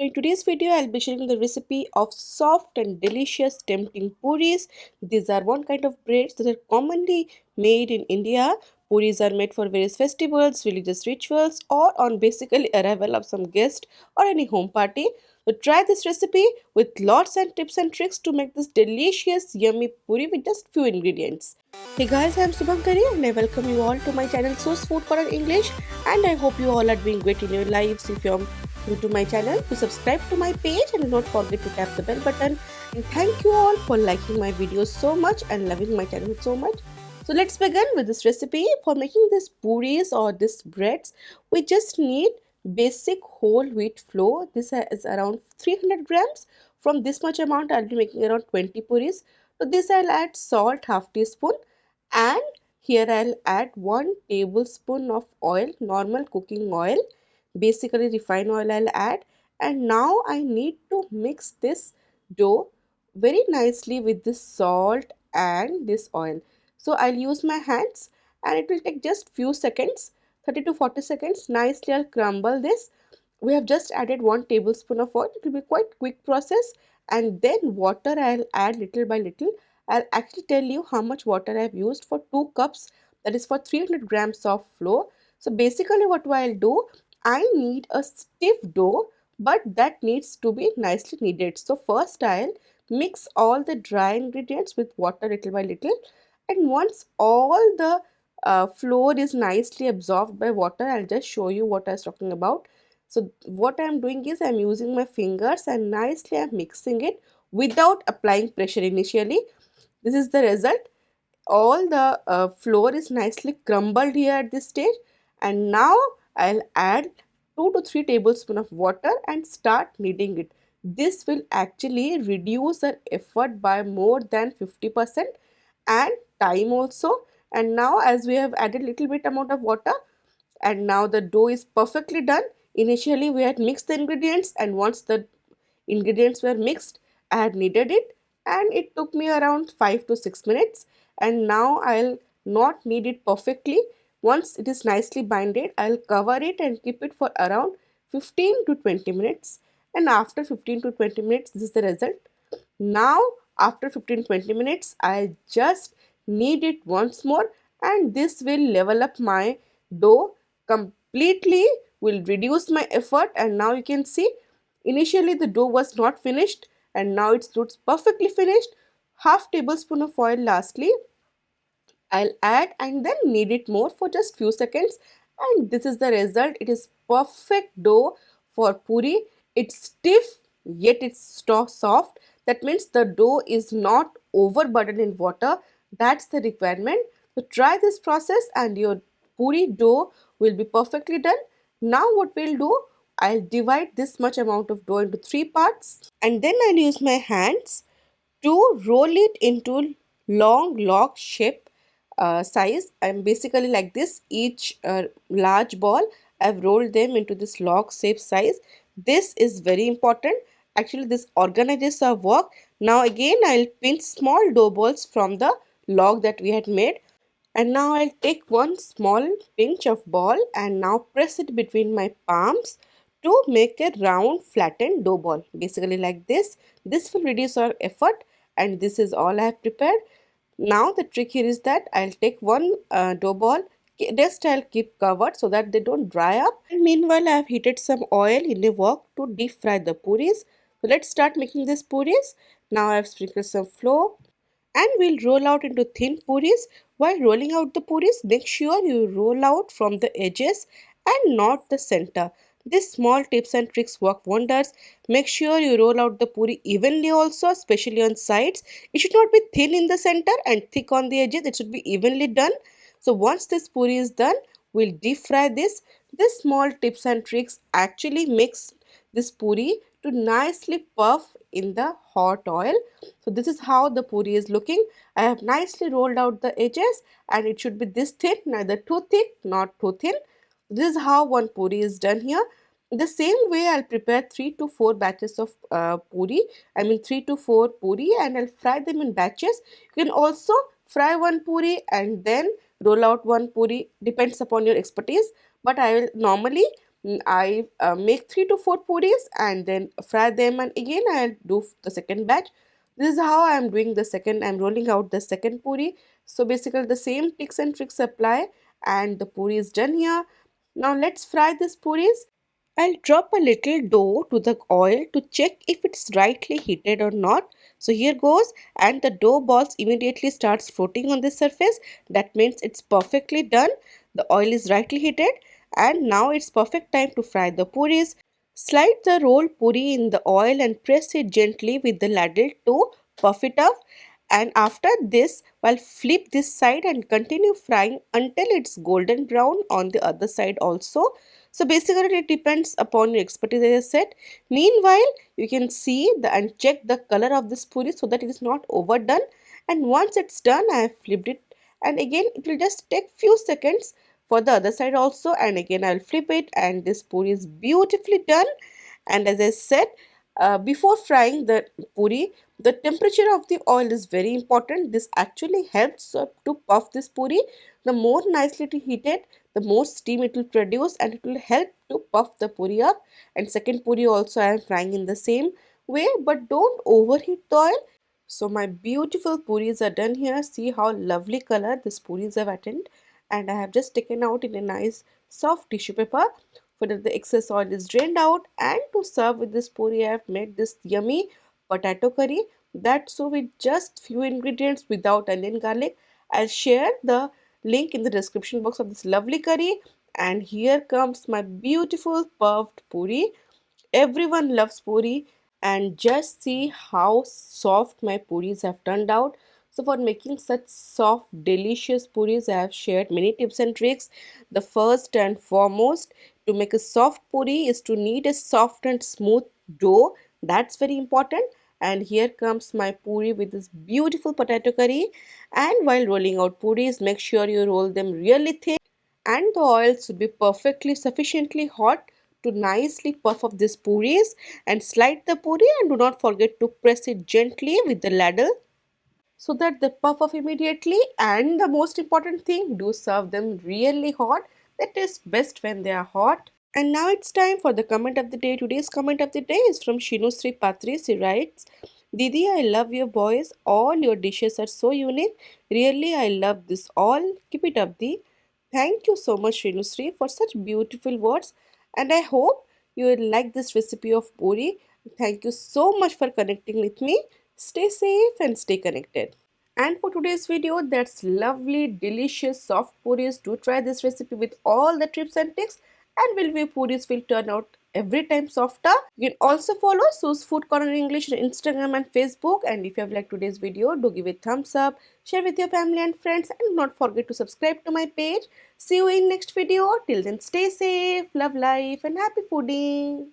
In today's video, I'll be sharing the recipe of soft and delicious tempting puris. These are one kind of breads that are commonly made in India. Puris are made for various festivals, religious rituals, or on basically arrival of some guest or any home party. So try this recipe with lots and tips and tricks to make this delicious, yummy puri with just few ingredients. Hey guys, I'm Subhankari and I welcome you all to my channel Source Food Corner English, and I hope you all are doing great in your lives. If you're new to my channel, to subscribe to my page and do not forget to tap the bell button. And thank you all for liking my videos so much and loving my channel so much. So let's begin with this recipe. For making this puris or this breads, we just need basic whole wheat flour. This is around 300 grams. From this much amount, I'll be making around 20 puris. So this I'll add salt half teaspoon, and here I'll add 1 tablespoon of oil, normal cooking oil, basically refined oil I'll add. And now I need to mix this dough very nicely with this salt and this oil. So I'll use my hands and it will take just few seconds, 30 to 40 seconds. Nicely I'll crumble this. We have just added 1 tablespoon of oil. It will be quite quick process. And then water I'll add little by little. I'll actually tell you how much water I've used for 2 cups, that is for 300 grams of flour. So basically what I'll do, I need a stiff dough, but that needs to be nicely kneaded. So first I'll mix all the dry ingredients with water little by little, and once all the flour is nicely absorbed by water, I'll just show you what I was talking about. So what I'm doing is I'm using my fingers and nicely I'm mixing it without applying pressure initially. This is the result. All the flour is nicely crumbled here at this stage, and now I'll add 2 to 3 tablespoons of water and start kneading it. This will actually reduce our effort by more than 50% and time also. And now as we have added little bit amount of water, and now the dough is perfectly done. Initially we had mixed the ingredients, and once the ingredients were mixed, I had kneaded it, and it took me around 5 to 6 minutes. And now I'll not knead it perfectly. Once it is nicely binded, I'll cover it and keep it for around 15 to 20 minutes. And after 15 to 20 minutes, this is the result. Now after 15-20 minutes, I'll just knead it once more, and this will level up my dough completely, will reduce my effort. And now you can see initially the dough was not finished, and now it looks perfectly finished. Half tablespoon of oil lastly I'll add, and then knead it more for just few seconds, and this is the result. It is perfect dough for puri. It's stiff yet it's soft. That means the dough is not overburdened in water. That's the requirement. So try this process and your puri dough will be perfectly done. Now what we'll do, I'll divide this much amount of dough into 3 parts, and then I'll use my hands to roll it into long log shape size. I'm basically like this. Each large ball, I've rolled them into this log shape size. This is very important. Actually this organizes our work. Now again I'll pinch small dough balls from the log that we had made, and now I'll take one small pinch of ball and now press it between my palms to make a round flattened dough ball, basically like this. This will reduce our effort, and this is all I have prepared. Now the trick here is that I'll take one dough ball, rest I'll keep covered so that they don't dry up, and meanwhile I have heated some oil in the wok to deep fry the puris. So let's start making these puris. Now I have sprinkled some flour, and we'll roll out into thin puris. While rolling out the puris, make sure you roll out from the edges and not the center. These small tips and tricks work wonders. Make sure you roll out the puri evenly also, especially on sides. It should not be thin in the center and thick on the edges. It should be evenly done. So once this puri is done, we'll deep fry this. These small tips and tricks actually makes this puri to nicely puff in the hot oil. So this is how the puri is looking. I have nicely rolled out the edges, and it should be this thin, neither too thick not too thin. This is how one puri is done here. The same way I'll prepare 3 to 4 batches of puri. I mean 3 to 4 puri, and I'll fry them in batches. You can also fry one puri and then roll out one puri, depends upon your expertise. But I will normally I make 3 to 4 puris and then fry them, and again I'll do the second batch. This is how I'm doing the second, I'm rolling out the second puri. So basically the same tricks and tricks apply, and the puri is done here. Now let's fry this puris. I'll drop a little dough to the oil to check if it's rightly heated or not. So here goes, and the dough balls immediately starts floating on the surface. That means it's perfectly done. The oil is rightly heated, and now it's perfect time to fry the puris. Slide the rolled puri in the oil and press it gently with the ladle to puff it up. And after this, while flip this side and continue frying until it's golden brown on the other side also. So basically it depends upon your expertise, as I said. Meanwhile, you can see the and check the color of this puri so that it is not overdone. And once it's done, I have flipped it, and again it will just take few seconds for the other side also, and again I'll flip it, and this puri is beautifully done. And as I said, before frying the puri, the temperature of the oil is very important. This actually helps to puff this puri. The more nicely it is heated, the more steam it will produce, and it will help to puff the puri up. And second puri also I am frying in the same way, but don't overheat the oil. So my beautiful puris are done here. See how lovely color this puris have attained, and I have just taken out in a nice soft tissue paper so that the excess oil is drained out. And to serve with this puri, I have made this yummy potato curry. That's so with just few ingredients without onion garlic. I'll share the link in the description box of this lovely curry. And here comes my beautiful puffed puri. Everyone loves puri, and just see how soft my puris have turned out. So for making such soft delicious puris, I have shared many tips and tricks. The first and foremost, to make a soft puri is to need a soft and smooth dough. That's very important. And here comes my puri with this beautiful potato curry. And while rolling out puris, make sure you roll them really thick, and the oil should be perfectly sufficiently hot to nicely puff up these puris. And slide the puri, and do not forget to press it gently with the ladle so that they puff up immediately. And the most important thing, do serve them really hot. That is best when they are hot. And now it's time for the comment of the day. Today's comment of the day is from Shinusri Patri. She writes, Didi, I love your boys. All your dishes are so unique. Really, I love this all. Keep it up, Di. Thank you so much, Srinusri, for such beautiful words. And I hope you will like this recipe of puri. Thank you so much for connecting with me. Stay safe and stay connected. And for today's video, that's lovely, delicious, soft puris. Do try this recipe with all the tips and tricks, and will your puris will turn out every time softer. You can also follow Sue's Food Corner English on Instagram and Facebook. And if you have liked today's video, do give it a thumbs up, share with your family and friends, and do not forget to subscribe to my page. See you in next video. Till then, stay safe, love life, and happy fooding.